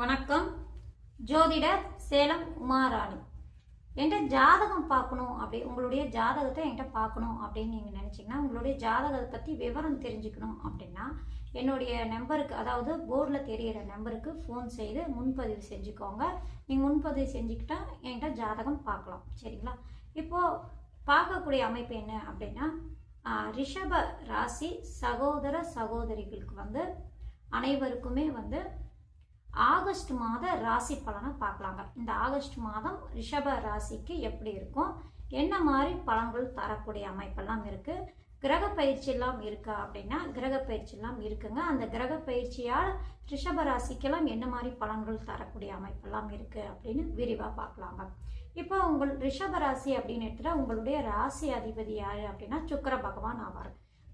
வணக்கம். ஜோதிடர் சேலம் உமாராணி. என்கிட்ட ஜாதகம் பார்க்கணும் உங்களுடைய ஜாதகத்தை என்கிட்ட பார்க்கணும் அப்படின்னு நீங்கள் நினச்சிங்கன்னா, உங்களுடைய ஜாதகத்தை பற்றி விவரம் தெரிஞ்சுக்கணும் அப்படின்னா என்னுடைய நம்பருக்கு, அதாவது போர்டில் தெரிகிற நம்பருக்கு ஃபோன் செய்து முன்பதிவு செஞ்சுக்கோங்க. நீங்கள் முன்பதிவு செஞ்சுக்கிட்டா என்கிட்ட ஜாதகம் பார்க்கலாம். சரிங்களா? இப்போது பார்க்கக்கூடிய அமைப்பு என்ன அப்படின்னா, ரிஷப ராசி சகோதர சகோதரிகளுக்கு அனைவருக்குமே ஆகஸ்ட் மாத ராசி பலனை பார்க்கலாங்க. இந்த ஆகஸ்ட் மாதம் ரிஷப ராசிக்கு எப்படி இருக்கும், என்ன மாதிரி பலன்கள் தரக்கூடிய அமைப்பெல்லாம் இருக்குது, கிரக பயிற்சியெல்லாம் இருக்கா அப்படின்னா கிரக பயிற்சியெல்லாம் இருக்குங்க. அந்த கிரக பயிற்சியால் ரிஷப ராசிக்கெல்லாம் என்ன மாதிரி பலன்கள் தரக்கூடிய அமைப்பெல்லாம் இருக்குது அப்படின்னு விரிவாக பார்க்கலாங்க. இப்போ உங்கள் ரிஷப ராசி அப்படின்னு எடுத்துட்டா உங்களுடைய ராசி அதிபதி யார் அப்படின்னா சுக்கிர பகவான் ஆவார்.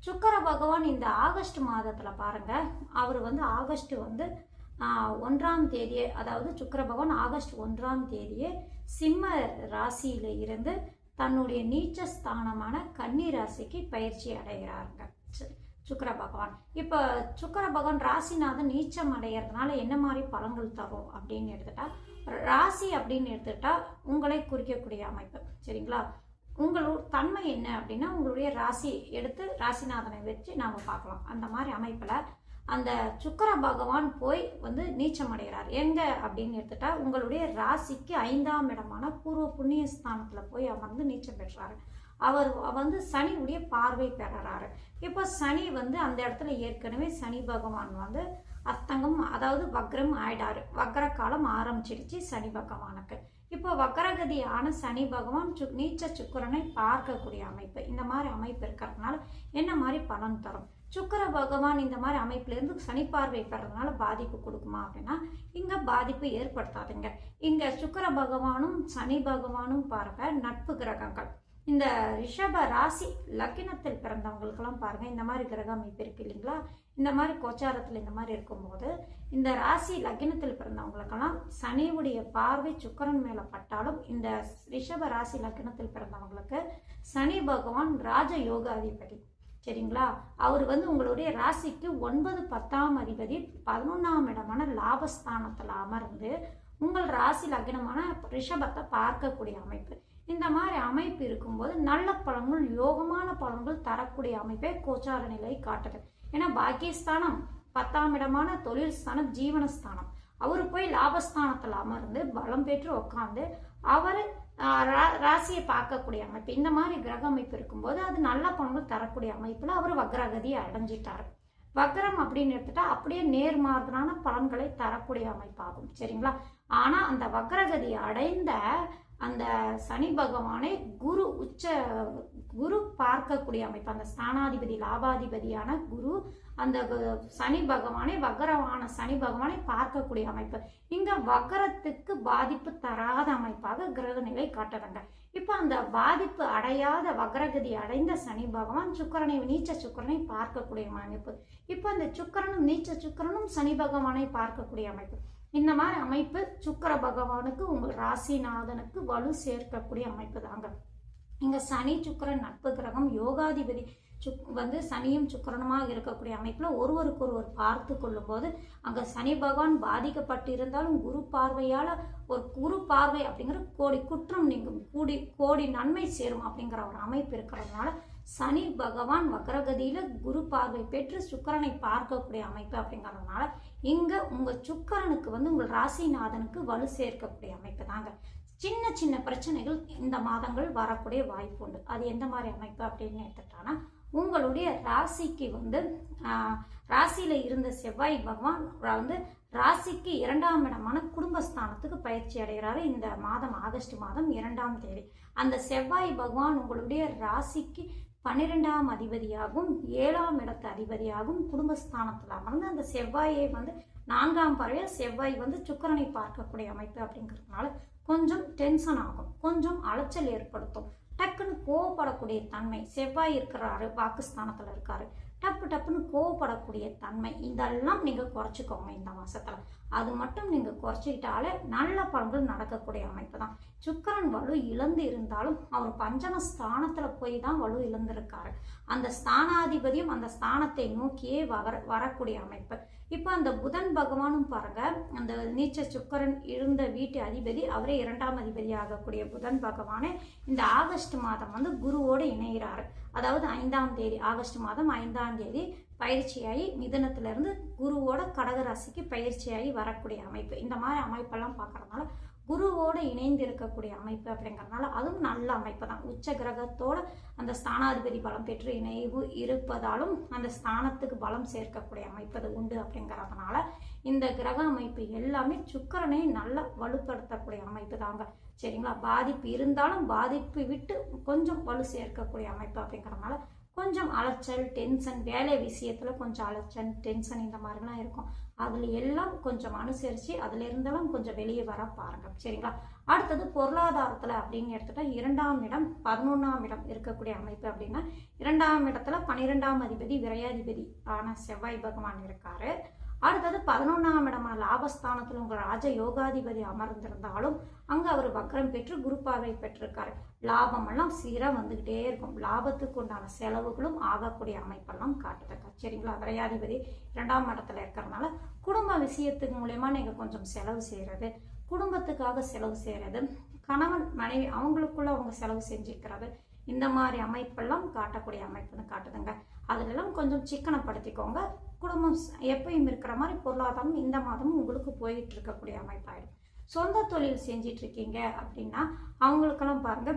சுக்கிர பகவான் இந்த ஆகஸ்ட் மாதத்தில் பாருங்கள், அவர் ஆகஸ்ட் 1ஆம் தேதியே, அதாவது சுக்கிர பகவான் ஆகஸ்ட் 1ஆம் தேதியே சிம்ம ராசியில இருந்து தன்னுடைய நீச்ச ஸ்தானமான கன்னி ராசிக்கு பயிற்சி அடைகிறாருங்க சுக்கிர பகவான். இப்போ சுக்கிர பகவான் ராசிநாதன் நீச்சம் அடைகிறதுனால என்ன மாதிரி பலன்கள் தரும் அப்படின்னு எடுத்துட்டா, ராசி அப்படின்னு எடுத்துட்டா உங்களை குறிக்கக்கூடிய அமைப்பு. சரிங்களா? உங்களோட தன்மை என்ன அப்படின்னா, உங்களுடைய ராசி எடுத்து ராசிநாதனை வச்சு நாம் பார்க்கலாம். அந்த மாதிரி அமைப்பில் அந்த சுக்கிர பகவான் போய் நீச்சம் அடைகிறார். எங்க அப்படின்னு எடுத்துட்டா உங்களுடைய ராசிக்கு 5ஆம் இடமான பூர்வ புண்ணிய ஸ்தானத்தில் போய் அமர்ந்து நீச்சம் பெற்றாரு. அவர் சனியுடைய பார்வை பெறாரு. இப்போ சனி அந்த இடத்துல ஏற்கனவே சனி பகவான் அஸ்தங்கம், அதாவது வக்ரம் ஆயிடாரு. வக்ர காலம் ஆரம்பிச்சிடுச்சு சனி பகவானுக்கு. இப்போ வக்ரகதியான சனி பகவான் நீச்ச சுக்கிரனை பார்க்கக்கூடிய அமைப்பு. இந்த மாதிரி அமைப்பு இருக்கிறதுனால என்ன மாதிரி பலன் தரும்? சுக்கிர பகவான் இந்த மாதிரி அமைப்பிலிருந்து சனி பார்வை பெறதுனால பாதிப்பு கொடுக்குமா அப்படின்னா இங்கே பாதிப்பு ஏற்படுத்தாதுங்க. இங்கே சுக்கிர பகவானும் சனி பகவானும் பாருங்க நட்பு கிரகங்கள். இந்த ரிஷப ராசி லக்னத்தில் பிறந்தவங்களுக்கெல்லாம் பாருங்க இந்த மாதிரி கிரக அமைப்பு இருக்கு இல்லைங்களா? இந்த மாதிரி கோச்சாரத்தில் இந்த மாதிரி இருக்கும்போது இந்த ராசி லக்னத்தில் பிறந்தவங்களுக்கெல்லாம் சனியுடைய பார்வை சுக்கிரன் மேலே பட்டாலும் இந்த ரிஷப ராசி லக்னத்தில் பிறந்தவங்களுக்கு சனி பகவான் ராஜ யோக அதிபதி. சரிங்களா? அவர் உங்களுடைய ராசிக்கு 9, 10ஆம் அதிபதி 11ஆம் இடமான லாபஸ்தானத்தில் அமர்ந்து உங்கள் ராசி லக்னமான ரிஷபத்தை பார்க்கக்கூடிய அமைப்பு. இந்த மாதிரி அமைப்பு இருக்கும்போது நல்ல பலன்கள், யோகமான பலன்கள் தரக்கூடிய அமைப்பை கோச்சார நிலை காட்டுது. ஏன்னா பாக்கியஸ்தானம் 10ஆம் இடமான தொழில் ஸ்தானம், ஜீவனஸ்தானம், அவர் போய் லாபஸ்தானத்தில் அமர்ந்து பலம் பெற்று உட்காந்து அவர் ராசியை பார்க்கக்கூடிய அமைப்பு. இந்த மாதிரி கிரக அமைப்பு இருக்கும்போது அது நல்ல பலன்கள் தரக்கூடிய அமைப்புல அவர் வக்ரகதியை அடைஞ்சிட்டாரு. வக்ரம் அப்படின்னு எடுத்துட்டா அப்படியே நேர்மாறான பலன்களை தரக்கூடிய அமைப்பாகும். சரிங்களா? ஆனா அந்த வக்ரகதியை அடைந்த அந்த சனி பகவானை குரு பார்க்கக்கூடிய அமைப்பு. அந்த ஸ்தானாதிபதி லாபாதிபதியான குரு அந்த சனி பகவானை, வக்ரமான சனி பகவானை பார்க்கக்கூடிய அமைப்பு. இங்க வக்ரத்துக்கு பாதிப்பு தராத அமைப்பாக கிரக நிலை காட்டுறாங்க. இப்ப அந்த பாதிப்பு அடையாத வக்ரகதி அடைந்த சனி பகவான் சுக்கிரனை, நீச்ச சுக்கிரனை பார்க்கக்கூடிய அமைப்பு. இப்ப அந்த சுக்கிரனும் நீச்ச சுக்கிரனும் சனி பகவானை பார்க்கக்கூடிய அமைப்பு. இந்த மாதிரி அமைப்பு சுக்கிர பகவானுக்கு உங்கள் ராசிநாதனுக்கு வலு சேர்க்கக்கூடிய அமைப்பு தாங்க. இங்க சனி சுக்கிரன் நட்பு கிரகம், யோகாதிபதி சனியும் சுக்கிரனுமாக இருக்கக்கூடிய அமைப்புல ஒருவருக்கு ஒருவர் பார்த்து கொள்ளும் போது அங்க சனி பகவான் பாதிக்கப்பட்டிருந்தாலும் குரு பார்வையால, ஒரு குரு பார்வை அப்படிங்கிற கோடி குற்றம் நீங்கும், கோடி நன்மை சேரும் அப்படிங்கிற ஒரு அமைப்பு இருக்கிறதுனால சனி பகவான் வக்ரகதியில குரு பார்வை பெற்று சுக்கிரனை பார்க்கக்கூடிய அமைப்பு அப்படிங்கிறதுனால இங்க உங்க சுக்கிரனுக்கு உங்கள் ராசிநாதனுக்கு வலு சேர்க்கக்கூடிய அமைப்பு தாங்க. சின்ன சின்ன பிரச்சனைகள் இந்த மாதங்கள் வரக்கூடிய வாய்ப்பு உண்டு. அது எந்த மாதிரி அமைப்பு அப்படின்னு எடுத்துட்டானா, உங்களுடைய ராசிக்கு ராசியில இருந்த செவ்வாய் பகவான் ராசிக்கு 2ஆம் இடமான குடும்பஸ்தானத்துக்கு பயிற்சி அடைகிறாரு இந்த மாதம், ஆகஸ்ட் மாதம் 2ஆம் தேதி. அந்த செவ்வாய் பகவான் உங்களுடைய ராசிக்கு 12ஆம் அதிபதியாகவும் 7ஆம் இடத்து அதிபதியாகவும் குடும்பஸ்தானத்தில் அமர்ந்து அந்த செவ்வாயை 4ஆம் பார்வையில் செவ்வாய் சுக்கிரனை பார்க்கக்கூடிய அமைப்பு அப்படிங்கிறதுனால கொஞ்சம் டென்ஷன் ஆகும், கொஞ்சம் அலைச்சல் ஏற்படுத்தும், டக்குன்னு கோவப்படக்கூடிய தன்மை. செவ்வாய் இருக்கிறாரு, வாக்குஸ்தானத்தில் இருக்காரு, டப்பு டப்புன்னு கோவப்படக்கூடிய தன்மை, இதெல்லாம் நீங்கள் குறைச்சிக்கோங்க இந்த மாதத்தில். அது மட்டும் நீங்கள் குறைச்சிக்கிட்டாலே நல்ல பலன்கள் நடக்கக்கூடிய அமைப்பு தான். சுக்கிரன் வலு இழந்து இருந்தாலும் அவர் பஞ்சம ஸ்தானத்தில் போய் தான் வலு இழந்திருக்காரு. அந்த ஸ்தானாதிபதியும் அந்த ஸ்தானத்தை நோக்கியே வரக்கூடிய அமைப்பு. இப்போ அந்த புதன் பகவானும் பாருங்க, அந்த நீச்ச சுக்கிரன் இருந்த வீட்டு அதிபதி அவரே 2ஆம் அதிபதி ஆகக்கூடிய புதன் பகவானே இந்த ஆகஸ்ட் மாதம் வந்து குருவோடு இணைகிறாரு. அதாவது 5ஆம் தேதி, ஆகஸ்ட் மாதம் 5ஆம் தேதி பயிற்சியாகி மிதுனத்திலிருந்து குருவோட கடகராசிக்கு பயிற்சியாகி வரக்கூடிய அமைப்பு. இந்த மாதிரி அமைப்பெல்லாம் பார்க்கறதுனால குருவோடு இணைந்து இருக்கக்கூடிய அமைப்பு அப்படிங்கிறதுனால அதுவும் நல்ல அமைப்பு தான். உச்ச கிரகத்தோட அந்த ஸ்தானாதிபதி பலம் பெற்று இணைவு இருப்பதாலும் அந்த ஸ்தானத்துக்கு பலம் சேர்க்கக்கூடிய அமைப்பு அது உண்டு அப்படிங்கிறதுனால இந்த கிரக அமைப்பு எல்லாமே சுக்கிரனை நல்லா வலுப்படுத்தக்கூடிய அமைப்பு தாங்க. சரிங்களா? பாதிப்பு இருந்தாலும் பாதிப்பு விட்டு கொஞ்சம் வலு சேர்க்கக்கூடிய அமைப்பு அப்படிங்கிறதுனால கொஞ்சம் அலைச்சல், டென்ஷன், வேலை விஷயத்தில் கொஞ்சம் அலைச்சல், டென்ஷன் இந்த மாதிரிலாம் இருக்கும். அதில் எல்லாம் கொஞ்சம் அனுசரித்து அதில் இருந்தாலும் கொஞ்சம் வெளியே வர பாருங்கள். சரிங்களா? அடுத்தது பொருளாதாரத்தில் அப்படின்னு எடுத்துட்டா 2ஆம் இடம் 11ஆம் இடம் இருக்கக்கூடிய அமைப்பு அப்படின்னா 2ஆம் இடத்துல 12ஆம் அதிபதி விரையாதிபதி ஆன செவ்வாய் பகவான் இருக்காரு. அடுத்தது 11ஆம் இடமான லாபஸ்தானத்தில் உங்கள் ராஜ யோகாதிபதி அமர்ந்திருந்தாலும் அங்கே அவர் வக்ரம் பெற்று குரு பார்வை பெற்றிருக்காரு. லாபம் எல்லாம் சீராக வந்துகிட்டே இருக்கும். லாபத்துக்கு உண்டான செலவுகளும் ஆகக்கூடிய அமைப்பெல்லாம் காட்டுதுங்க. சரிங்களா? விரையாதிபதி 2ஆம் இடத்துல இருக்கிறதுனால குடும்ப விஷயத்துக்கு மூலயமா நீங்கள் கொஞ்சம் செலவு செய்கிறது, குடும்பத்துக்காக செலவு செய்கிறது, கணவன் மனைவி அவங்களுக்குள்ள அவங்க செலவு செஞ்சுக்கிறது, இந்த மாதிரி அமைப்பெல்லாம் காட்டக்கூடிய அமைப்புன்னு காட்டுதுங்க. அதிலெல்லாம் கொஞ்சம் சிக்கனப்படுத்திக்கோங்க. குடும்பம் எப்பயும் இருக்கிற மாதிரி பொருளாதாரம் இந்த மாதமும் உங்களுக்கு போயிட்டு இருக்கக்கூடிய அமைப்பாயிடும். சொந்த தொழில் செஞ்சிட்டு இருக்கீங்க அப்படின்னா அவங்களுக்கெல்லாம் பாருங்க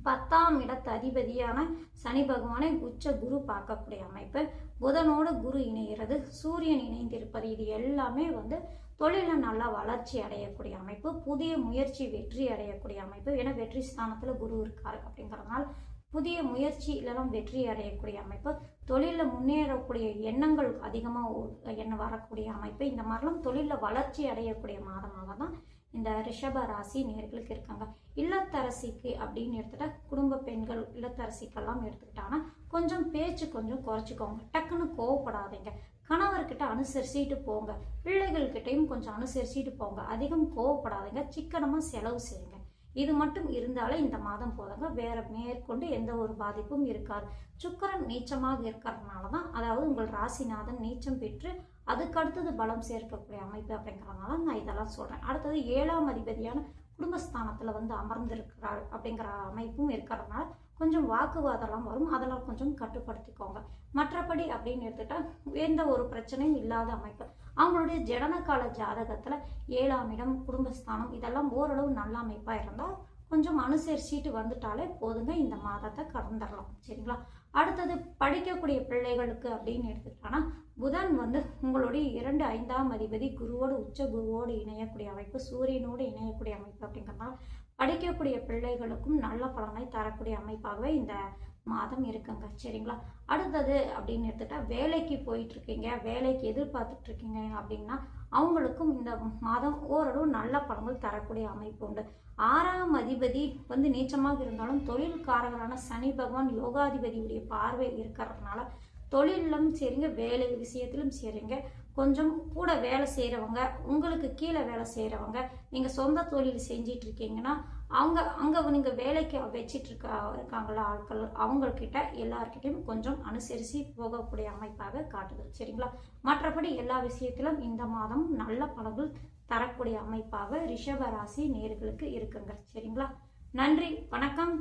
10ஆம் இடத்து அதிபதியான சனி பகவானை உச்ச குரு பார்க்கக்கூடிய அமைப்பு, புதனோடு குரு இணைகிறது, சூரியன் இணைந்திருப்பது, இது எல்லாமே வந்து தொழிலில் நல்லா வளர்ச்சி அடையக்கூடிய அமைப்பு, புதிய முயற்சி வெற்றி அடையக்கூடிய அமைப்பு. ஏன்னா வெற்றி ஸ்தானத்தில் குரு இருக்காரு அப்படிங்கிறதுனால புதிய முயற்சியிலலாம் வெற்றி அடையக்கூடிய அமைப்பு, தொழிலில் முன்னேறக்கூடிய எண்ணங்கள் அதிகமாக வரக்கூடிய அமைப்பு. இந்த மாதிரிலாம் தொழிலில் வளர்ச்சி அடையக்கூடிய மாதமாக தான் இந்த ரிஷப ராசி நேர்களுக்கு இருக்காங்க. இல்லத்தரசிக்கு அப்படின்னு எடுத்துட்டா குடும்ப பெண்கள் இல்லத்தரசிக்கெல்லாம் எடுத்துக்கிட்டாங்கன்னா கொஞ்சம் பேச்சு கொஞ்சம் குறைச்சிக்கோங்க. டக்குன்னு கோவப்படாதீங்க. கணவர்கிட்ட அனுசரிச்சுட்டு போங்க. பிள்ளைகள்கிட்டையும் கொஞ்சம் அனுசரிச்சுட்டு போங்க. அதிகம் கோவப்படாதீங்க. சிக்கனமாக செலவு செய்யுங்க. இது மட்டும் இருந்தாலே இந்த மாதம் போதுங்க. வேற மேற்கொண்டு எந்த ஒரு பாதிப்பும் இருக்காது. சுக்கிரன் நீச்சமாக இருக்கிறதுனால தான், அதாவது உங்கள் ராசிநாதன் நீச்சம் பெற்று அதுக்கு அடுத்தது பலம் சேர்க்கக்கூடிய அமைப்பு அப்படிங்கிறதுனால நான் இதெல்லாம் சொல்றேன். அடுத்தது 7ஆம் அதிபதியான குடும்பஸ்தானத்துல வந்து அமர்ந்திருக்கிறார் அப்படிங்கிற அமைப்பும் இருக்கிறதுனால கொஞ்சம் வாக்குவாதம்லாம் வரும். அதெல்லாம் கொஞ்சம் கட்டுப்படுத்திக்கோங்க. மற்றபடி அப்படின்னு எடுத்துட்டா எந்த ஒரு பிரச்சனையும் இல்லாத அமைப்பு. அவங்களுடைய ஜனனகால ஜாதகத்துல 7ஆம் இடம் குடும்பஸ்தானம் இதெல்லாம் ஓரளவு நல்ல அமைப்பா இருந்தா கொஞ்சம் அனுசரிச்சுட்டு வந்துட்டாலே போதுங்க. இந்த மாதத்தை கடந்துடலாம். சரிங்களா? அடுத்தது படிக்கக்கூடிய பிள்ளைகளுக்கு அப்படின்னு எடுத்துக்கிட்டோன்னா புதன் வந்து உங்களுடைய 2, 5ஆம் அதிபதி குருவோடு உச்ச குருவோடு இணையக்கூடிய அமைப்பு, சூரியனோடு இணையக்கூடிய அமைப்பு அப்படிங்கிறதுனால படிக்கக்கூடிய பிள்ளைகளுக்கும் நல்ல பலனை தரக்கூடிய அமைப்பாகவே இந்த மாதம் இருக்குங்க. சரிங்களா? அடுத்தது அப்படின்னு எடுத்துட்டா வேலைக்கு போயிட்டு இருக்கீங்க, வேலைக்கு எதிர்பார்த்துட்டு இருக்கீங்க அப்படின்னா அவங்களுக்கும் இந்த மாதம் ஓரளவு நல்ல பலன்கள் தரக்கூடிய அமைப்பு உண்டு. 6ஆம் அதிபதி வந்து நீச்சமாக இருந்தாலும் தொழில்காரகரான சனி பகவான் யோகாதிபதியுடைய பார்வை இருக்கிறதுனால தொழிலும் சரிங்க, வேலை விஷயத்திலும் சரிங்க, கொஞ்சம் கூட வேலை செய்கிறவங்க, உங்களுக்கு கீழே வேலை செய்கிறவங்க, நீங்கள் சொந்த தொழில் செஞ்சிட்டு இருக்கீங்கன்னா அங்கே நீங்கள் வேலைக்கு வச்சிட்டு இருக்காங்களா ஆட்கள், அவங்கக்கிட்ட எல்லார்கிட்டையும் கொஞ்சம் அனுசரித்து போகக்கூடிய அமைப்பாக காட்டுது. சரிங்களா? மற்றபடி எல்லா விஷயத்திலும் இந்த மாதம் நல்ல பலன்கள் தரக்கூடிய அமைப்பாக ரிஷப ராசி நேயர்களுக்கு இருக்குங்க. சரிங்களா? நன்றி, வணக்கம்.